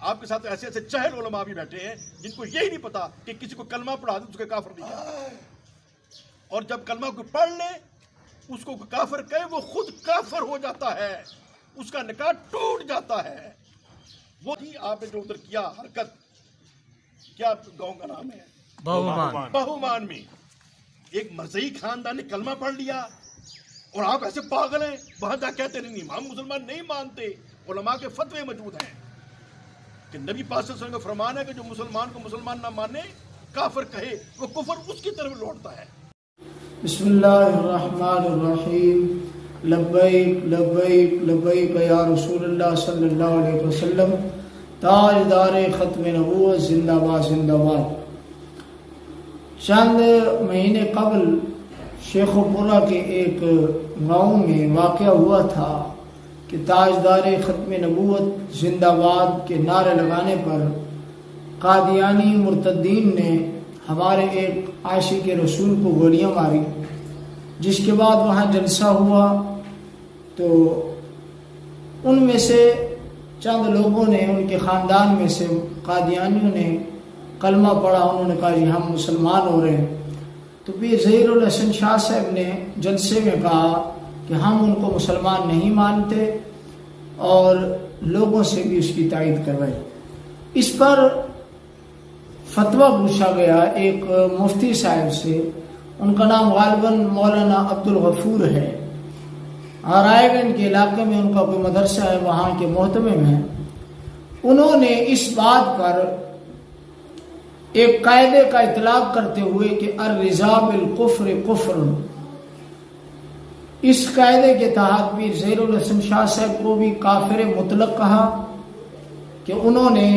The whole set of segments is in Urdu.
آپ کے ساتھ ایسے ایسے چہل علماء بھی بیٹھے ہیں جن کو یہی نہیں پتا کہ کسی کو کلمہ پڑھا دیں اس کے کافر نہیں کہتے، اور جب کلمہ کو پڑھ لے اس کو کافر کہے وہ خود کافر ہو جاتا ہے، اس کا نکاح ٹوٹ جاتا ہے۔ وہ آپ نے جو ادھر کیا حرکت، کیا گاؤں کا نام ہے؟ بہومان میں ایک مرزئی خاندان نے کلمہ پڑھ لیا اور آپ ایسے پاگل ہیں، وہاں جا کہتے نہیں ہم مسلمان نہیں مانتے۔ علماء کے فتوے موجود ہیں کہ نبی پاک صلی اللہ علیہ وسلم کا فرمان ہے کہ جو مسلمان کو مسلمان نہ مانے، کافر کہے، وہ کفر اس کی طرف لوٹتا ہے۔ بسم اللہ الرحمن الرحیم، لبیک لبیک لبیک یا رسول اللہ صلی اللہ علیہ وسلم، تاجدار ختم نبوت زندہ باد زندہ باد۔ چند مہینے قبل شیخ پورہ کے ایک گاؤں میں واقعہ ہوا تھا کہ تاجدار ختم نبوت زندہ باد کے نعرے لگانے پر قادیانی مرتدین نے ہمارے ایک عاشق رسول کو گولیاں ماری، جس کے بعد وہاں جلسہ ہوا تو ان میں سے چند لوگوں نے، ان کے خاندان میں سے قادیانیوں نے کلمہ پڑھا، انہوں نے کہا جی ہم مسلمان ہو رہے ہیں۔ تو پیر ظہیر الحسن شاہ صاحب نے جلسے میں کہا کہ ہم ان کو مسلمان نہیں مانتے، اور لوگوں سے بھی اس کی تائید کروائی۔ اس پر فتویٰ پوچھا گیا ایک مفتی صاحب سے، ان کا نام غالباً مولانا عبد الغفور ہے، رائے گنج کے علاقے میں ان کا کوئی مدرسہ ہے، وہاں کے محتمم ہیں۔ انہوں نے اس بات پر ایک قاعدے کا اطلاق کرتے ہوئے کہ الرضا بالکفر کفر، اس قاعدے کے تحت بھی ظہیر الحسن شاہ صاحب کو بھی کافر مطلق کہا کہ انہوں نے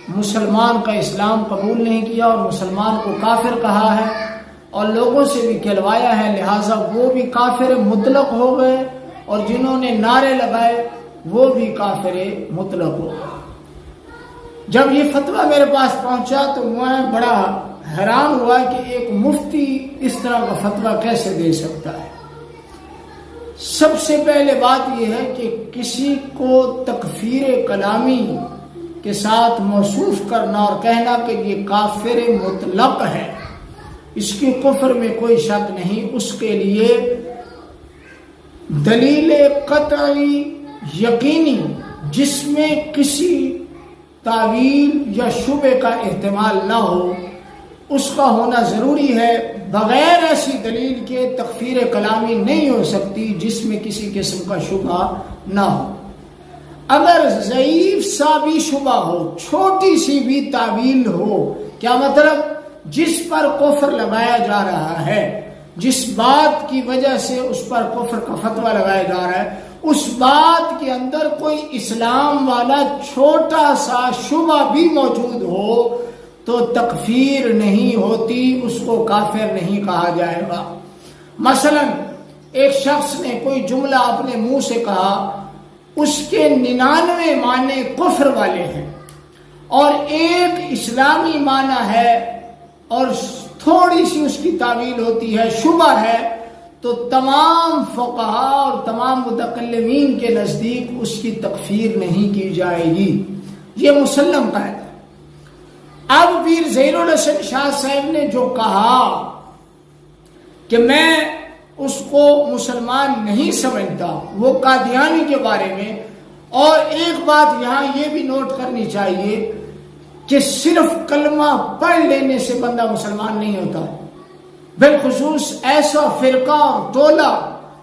مسلمان کا اسلام قبول نہیں کیا اور مسلمان کو کافر کہا ہے اور لوگوں سے بھی کہلوایا ہے، لہٰذا وہ بھی کافر مطلق ہو گئے، اور جنہوں نے نعرے لگائے وہ بھی کافر مطلق ہو گئے۔ جب یہ فتویٰ میرے پاس پہنچا تو میں بڑا حیران ہوا کہ ایک مفتی اس طرح کا فتویٰ کیسے دے سکتا ہے۔ سب سے پہلے بات یہ ہے کہ کسی کو تکفیر کلامی کے ساتھ موصوف کرنا اور کہنا کہ یہ کافر مطلق ہے، اس کی کفر میں کوئی شک نہیں، اس کے لیے دلیل قطعی یقینی جس میں کسی تعویل یا شبہ کا احتمال نہ ہو اس کا ہونا ضروری ہے۔ بغیر ایسی دلیل کے تکفیر کلامی نہیں ہو سکتی جس میں کسی قسم کا شبہ نہ ہو۔ اگر ضعیف سا بھی شبہ ہو، چھوٹی سی بھی تعویل ہو، کیا مطلب جس پر کفر لگایا جا رہا ہے، جس بات کی وجہ سے اس پر کفر کا فتویٰ لگایا جا رہا ہے، اس بات کے اندر کوئی اسلام والا چھوٹا سا شبہ بھی موجود ہو تو تکفیر نہیں ہوتی، اس کو کافر نہیں کہا جائے گا۔ مثلا ایک شخص نے کوئی جملہ اپنے منہ سے کہا، اس کے 99 معنی کفر والے ہیں اور ایک اسلامی معنی ہے اور تھوڑی سی اس کی تعویل ہوتی ہے، شبہ ہے، تو تمام فقہا اور تمام متکلمین کے نزدیک اس کی تکفیر نہیں کی جائے گی، یہ مسلم قاعدہ ہے۔ اب پیر ظہیر الحسن شاہ صاحب نے جو کہا کہ میں اس کو مسلمان نہیں سمجھتا، وہ قادیانی کے بارے میں، اور ایک بات یہاں یہ بھی نوٹ کرنی چاہیے کہ صرف کلمہ پڑھ لینے سے بندہ مسلمان نہیں ہوتا، بالخصوص ایسا فرقہ اور ٹولہ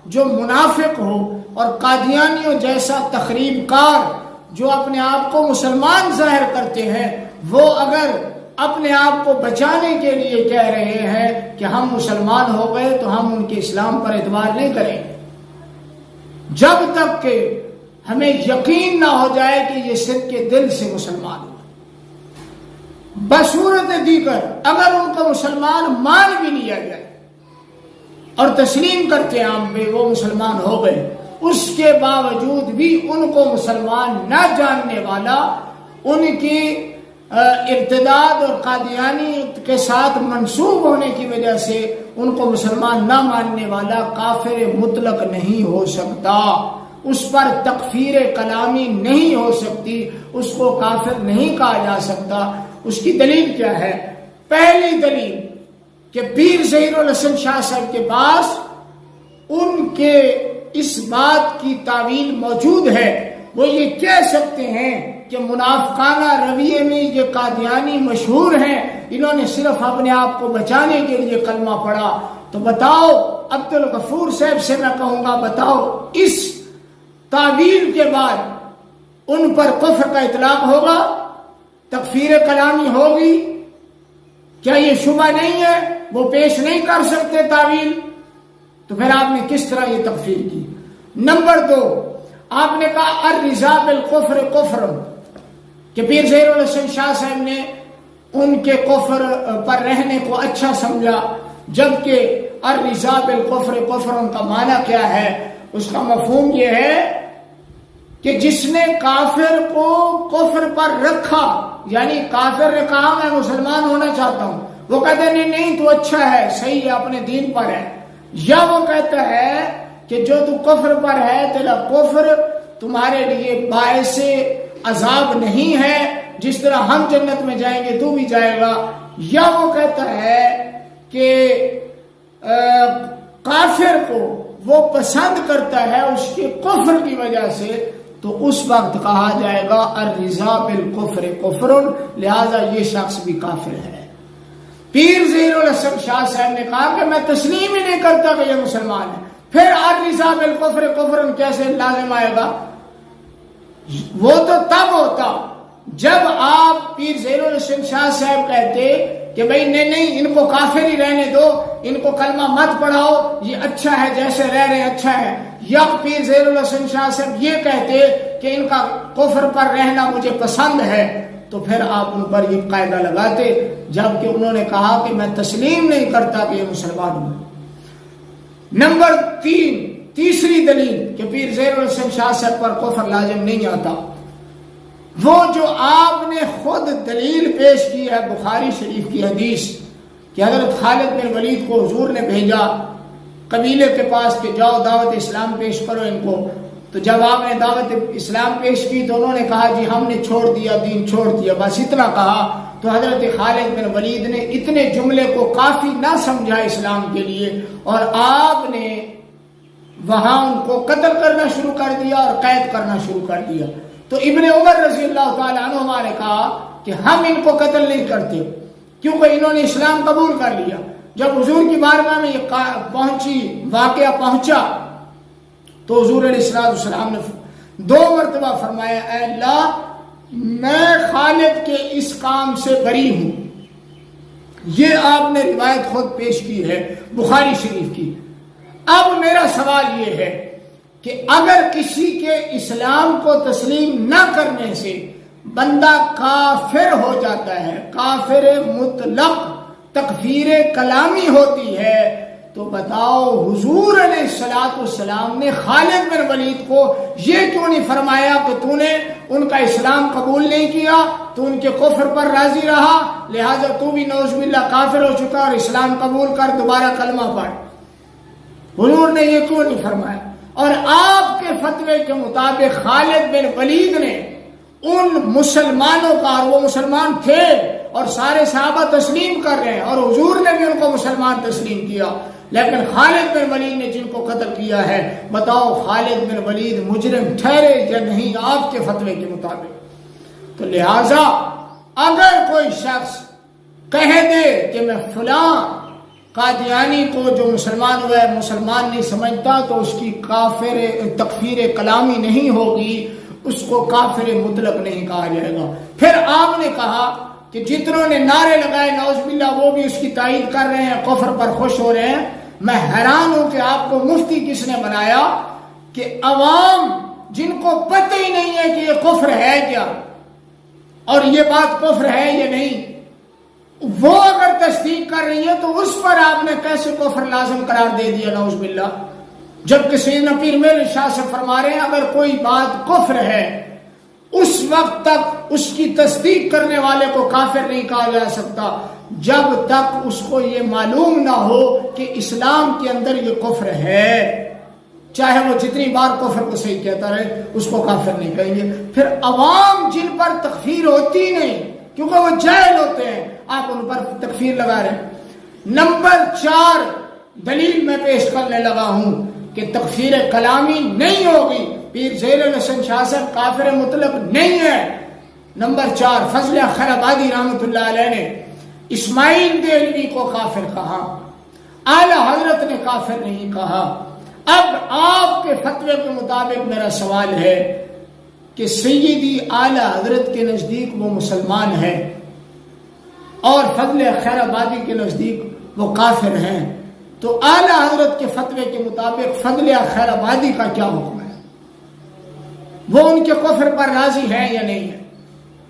جو منافق ہو اور قادیانیوں جیسا تخریب کار جو اپنے آپ کو مسلمان ظاہر کرتے ہیں، وہ اگر اپنے آپ کو بچانے کے لیے کہہ رہے ہیں کہ ہم مسلمان ہو گئے تو ہم ان کے اسلام پر اعتبار نہیں کریں گے جب تک کہ ہمیں یقین نہ ہو جائے کہ یہ صدق کے دل سے مسلمان ہو۔ بصورت دیگر اگر ان کو مسلمان مان بھی لیا جائے اور تسلیم کرتے عام پہ وہ مسلمان ہو گئے، اس کے باوجود بھی ان کو مسلمان نہ جاننے والا، ان کی ارتداد اور قادیانی کے ساتھ منسوب ہونے کی وجہ سے ان کو مسلمان نہ ماننے والا کافر مطلق نہیں ہو سکتا۔ اس پر تکفیر کلامی نہیں ہو سکتی، اس کو کافر نہیں کہا جا سکتا۔ اس کی دلیل کیا ہے؟ پہلی دلیل کہ پیر ظہیر الحسن شاہ صاحب کے پاس ان کے اس بات کی تعویل موجود ہے، وہ یہ کہہ سکتے ہیں کہ منافقانہ رویے میں یہ قادیانی مشہور ہیں، انہوں نے صرف اپنے آپ کو بچانے کے لیے کلمہ پڑھا۔ تو بتاؤ، عبد الغفور صاحب سے میں کہوں گا، بتاؤ اس تعویل کے بعد ان پر کفر کا اطلاق ہوگا، تکفیر کلامی ہوگی؟ کیا یہ شبہ نہیں ہے؟ وہ پیش نہیں کر سکتے تعویل؟ تو پھر آپ نے کس طرح یہ تکفیر کی؟ نمبر 2، آپ نے کہا الرضا بالکفر کفر، کہ پیر ظہیر الحسن شاہ صاحب نے ان کے کفر پر رہنے کو اچھا سمجھا، جبکہ الرضا بالکفر کفر کا معنی کیا ہے؟ اس کا مفہوم یہ ہے کہ جس نے کافر کو کفر پر رکھا، یعنی کافر نے کہا میں مسلمان ہونا چاہتا ہوں، وہ کہتا ہے نہیں نہیں تو اچھا ہے، صحیح ہے، اپنے دین پر ہے، یا وہ کہتا ہے کہ جو تو کفر پر ہے تیرا کفر تمہارے لیے باعث عذاب نہیں ہے، جس طرح ہم جنت میں جائیں گے تو بھی جائے گا، یا وہ کہتا ہے کہ کافر کو وہ پسند کرتا ہے اس کے کفر کی وجہ سے، تو اس وقت کہا جائے گا الرضا بالکفر کفر، لہذا یہ شخص بھی کافر ہے۔ پیر ظہیر الحسن شاہ صاحب نے کہا کہ میں تسلیم ہی نہیں کرتا کہ یہ مسلمان ہے، پھر الرضا بالکفر کفر کیسے لازم آئے گا؟ وہ تو تب ہوتا جب آپ پیر ظہیر الحسن شاہ صاحب کہتے کہ بھئی نہیں ان کو کافر ہی رہنے دو، ان کو کلمہ مت پڑھاؤ، یہ اچھا ہے جیسے رہ رہے اچھا ہے، یا پیر ظہیر الحسن شاہ صاحب یہ کہتے کہ ان کا کفر پر رہنا مجھے پسند ہے، تو پھر آپ ان پر یہ قاعدہ لگاتے، جبکہ انہوں نے کہا کہ میں تسلیم نہیں کرتا کہ یہ مسلمان ہوں۔ نمبر 3، تیسری دلیل کہ پیر ظہیر الحسن شاہ صاحب پر کفر لازم نہیں آتا، وہ جو آپ نے خود دلیل پیش کی ہے بخاری شریف کی حدیث کہ حضرت خالد بن ولید کو حضور نے بھیجا قبیلے کے پاس کہ جاؤ دعوت اسلام پیش کرو ان کو، تو جب آپ نے دعوت اسلام پیش کی تو انہوں نے کہا جی ہم نے چھوڑ دیا، دین چھوڑ دیا، بس اتنا کہا۔ تو حضرت خالد بن ولید نے اتنے جملے کو کافی نہ سمجھا اسلام کے لیے، اور آپ نے وہاں ان کو قتل کرنا شروع کر دیا اور قید کرنا شروع کر دیا۔ تو ابن عمر رضی اللہ تعالیٰ عنہ نے کہا کہ ہم ان کو قتل نہیں کرتے کیونکہ انہوں نے اسلام قبول کر لیا۔ جب حضور کی بارگاہ میں یہ واقعہ پہنچا تو حضور علیہ السلام نے 2 مرتبہ فرمایا اے اللہ میں خالد کے اس کام سے بری ہوں۔ یہ آپ نے روایت خود پیش کی ہے بخاری شریف کی۔ اب میرا سوال یہ ہے کہ اگر کسی کے اسلام کو تسلیم نہ کرنے سے بندہ کافر ہو جاتا ہے، کافر مطلق تکفیر کلامی ہوتی ہے، تو بتاؤ حضور علیہ السلام نے خالد بن ولید کو یہ کیوں نہیں فرمایا کہ تو نے ان کا اسلام قبول نہیں کیا، تو ان کے کفر پر راضی رہا، لہذا تو بھی نعوذ باللہ کافر ہو چکا اور اسلام قبول کر دوبارہ کلمہ پڑھ؟ حضور نے یہ کیوں نہیں فرمایا؟ اور آپ کے فتوے کے مطابق خالد بن ولید نے ان مسلمانوں کا، اور وہ مسلمان تھے اور سارے صحابہ تسلیم کر رہے ہیں اور حضور نے بھی ان کو مسلمان تسلیم کیا، لیکن خالد بن ولید نے جن کو قتل کیا ہے، بتاؤ خالد بن ولید مجرم ٹھہرے یا نہیں آپ کے فتوے کے مطابق؟ تو لہذا اگر کوئی شخص کہہ دے کہ میں فلاں قادیانی کو جو مسلمان ہوا ہے مسلمان نہیں سمجھتا، تو اس کی تکفیر کلامی نہیں ہوگی، اس کو کافر مطلق نہیں کہا جائے گا۔ پھر آپ نے کہا کہ جتنوں نے نعرے لگائے نعوذ باللہ وہ بھی اس کی تائید کر رہے ہیں، کفر پر خوش ہو رہے ہیں۔ میں حیران ہوں کہ آپ کو مفتی کس نے بنایا کہ عوام جن کو پتہ ہی نہیں ہے کہ یہ کفر ہے کیا اور یہ بات کفر ہے یا نہیں، وہ اگر تصدیق کر رہی ہے تو اس پر آپ نے کیسے کفر لازم قرار دے دیا نعوذ باللہ، جبکہ سیدنا پیر میر شاہ سے فرما رہے ہیں اگر کوئی بات کفر ہے اس وقت تک اس کی تصدیق کرنے والے کو کافر نہیں کہا جا سکتا جب تک اس کو یہ معلوم نہ ہو کہ اسلام کے اندر یہ کفر ہے۔ چاہے وہ جتنی بار کفر کو صحیح کہتا رہے اس کو کافر نہیں کہیں گے۔ پھر عوام جن پر تکفیر ہوتی نہیں کیونکہ وہ جاہل ہوتے ہیں، آپ ان پر تکفیر لگا رہے ہیں۔ نمبر 4 دلیل میں پیش کرنے لگا ہوں کہ تکفیر کلامی نہیں ہوگی، پیر ذیل الحسن شاہ صاحب کافر مطلق نہیں ہے۔ نمبر 4 فضل اخر آبادی رحمۃ اللہ علیہ نے اسماعیل دہلوی کو کافر کہا، اعلی حضرت نے کافر نہیں کہا۔ اب آپ کے فتوے کے مطابق میرا سوال ہے کہ سیدی اعلی حضرت کے نزدیک وہ مسلمان ہے اور فضل خیر آبادی کے نزدیک وہ کافر ہیں، تو اعلی حضرت کے فتوے کے مطابق فضل خیر آبادی کا کیا حکم ہے؟ وہ ان کے کفر پر راضی ہیں یا نہیں ہے؟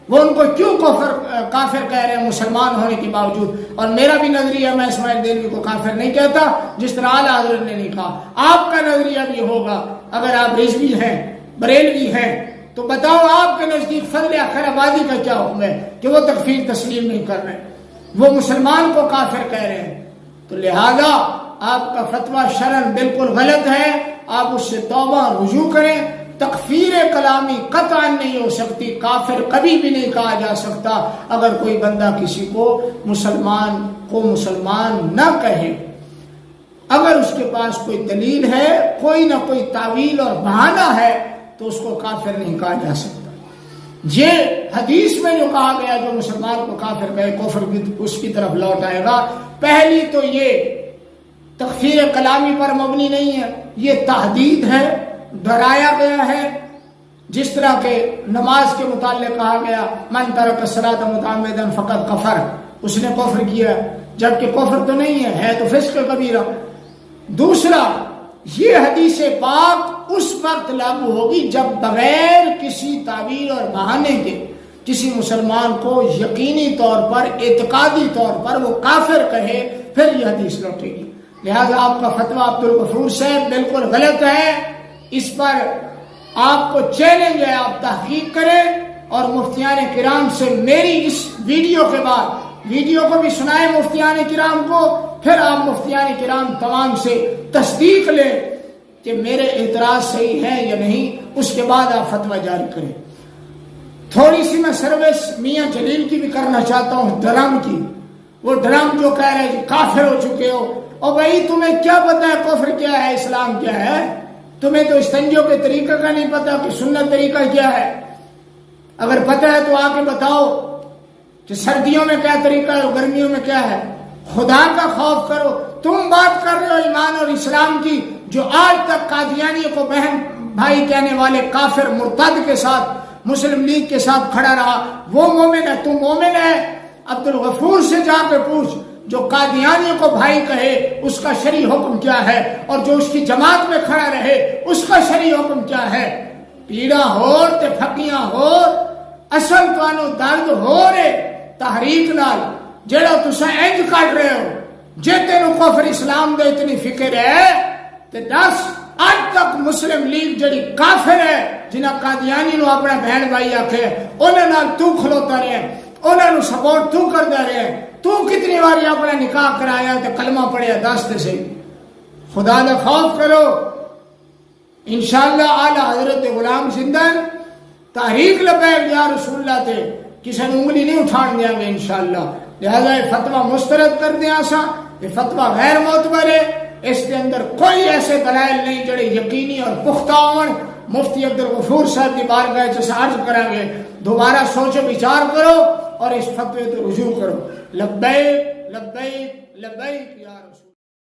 وہ ان کو کیوں کافر کہہ رہے ہیں مسلمان ہونے کے باوجود؟ اور میرا بھی نظریہ، میں اسماعیل دہلوی کو کافر نہیں کہتا جس طرح اعلی حضرت نے نہیں کہا۔ آپ کا نظریہ بھی ہوگا، اگر آپ رضوی ہیں، بریلوی ہیں، تو بتاؤ آپ کے نزدیک فضل خیر آبادی کا کیا حکم ہے کہ وہ تکفیر تسلیم نہیں کر رہے، وہ مسلمان کو کافر کہہ رہے ہیں؟ تو لہذا آپ کا فتویٰ شرعاً بالکل غلط ہے، آپ اس سے توبہ رجوع کریں۔ تکفیر کلامی قطعاً نہیں ہو سکتی، کافر کبھی بھی نہیں کہا جا سکتا اگر کوئی بندہ کسی کو مسلمان نہ کہے۔ اگر اس کے پاس کوئی دلیل ہے، کوئی نہ کوئی تعویل اور بہانہ ہے، تو اس کو کافر نہیں کہا جا سکتا۔ یہ حدیث میں جو کہا گیا جو مسلمان کو کافر کہے کفر اس کی طرف لوٹ آئے گا۔ پہلی تو یہ تکفیر کلامی پر مبنی نہیں ہے، یہ تحدید ہے، ڈرایا گیا ہے۔ جس طرح کہ نماز کے متعلق کہا گیا من ترک الصلاۃ متعمدا فقد کفر، اس نے کفر کیا، جبکہ کفر تو نہیں ہے تو فسق کبیرہ۔ دوسرا، یہ حدیث پاک اس وقت لاگو ہوگی جب بغیر کسی تعویل اور بہانے کے کسی مسلمان کو یقینی طور پر، اعتقادی طور پر وہ کافر کہے، پھر یہ حدیث لوٹے گی۔ لہذا آپ کا فتویٰ عبدالغفور صاحب بالکل غلط ہے، اس پر آپ کو چیلنج ہے، آپ تحقیق کریں اور مفتیان کرام سے میری اس ویڈیو کے بعد ویڈیو کو بھی سنائیں مفتیان کرام کو، پھر آپ مفتیان کرام تمام سے تصدیق لیں کہ میرے اعتراض صحیح ہے یا نہیں، اس کے بعد آپ فتویٰ جاری کریں۔ تھوڑی سی میں سروس میاں جلیل کی بھی کرنا چاہتا ہوں، ڈرم کی۔ وہ ڈرم جو کہہ رہے ہیں کافر ہو چکے ہو، اور بھائی تمہیں کیا پتا ہے کفر کیا ہے، اسلام کیا ہے؟ تمہیں تو استنجو کے طریقہ کا نہیں پتا کہ سنت طریقہ کیا ہے۔ اگر پتا ہے تو آ کے بتاؤ کہ سردیوں میں کیا طریقہ ہے اور گرمیوں میں کیا ہے۔ خدا کا خوف کرو۔ تم بات کر رہے ہو ایمان اور اسلام کی، جو آج تک قادیانی کو بہن بھائی کہنے والے کافر مرتد کے ساتھ، مسلم لیگ کے ساتھ کھڑا رہا، وہ مومن ہے، تم مومن ہے؟ عبدالغفور سے جا کے پوچھ، جو قادیانی کو بھائی کہے اس کا شرعی حکم کیا ہے، اور جو اس کی جماعت میں کھڑا رہے اس کا شرعی حکم کیا ہے۔ پیڑا ہو تے پھکیاں ہو، اصل توانو درد ہو رے تحریک نال جڑا تسا انج کر رہے ہو، جے تینوں کفر اسلام دے اتنی فکر ہے تے دس اج تک مسلم لیگ جڑی کافر ہے، جنہاں قادیانی نو اپنا بہن بھائی آکھے، انہاں نال تو کھلوتا رہے، انہاں نو سپورٹ تو کردا رہے، تو کتنی باری اپنا نکاح کرایا تے کلمہ پڑھیا، دس تے صحیح۔ خدا دا خوف کرو۔ انشاءاللہ اعلی حضرت غلام زندہ تحریک لبیک یا رسول اللہ تے کسی نے انگلی نہیں اٹھان دیا گے انشاءاللہ۔ لہذا یہ فتویٰ مسترد کر دیا سا، یہ فتویٰ غیر معتبر ہے، اس کے اندر کوئی ایسے دلائل نہیں جڑے یقینی اور پختہ ہون۔ مفتی عبدالغفور صاحب کی بارگاہ جیسے عرض کریں گے، دوبارہ سوچو بچار کرو اور اس فتوے تو رجوع کرو۔ لبیک لبیک لبیک یا رسول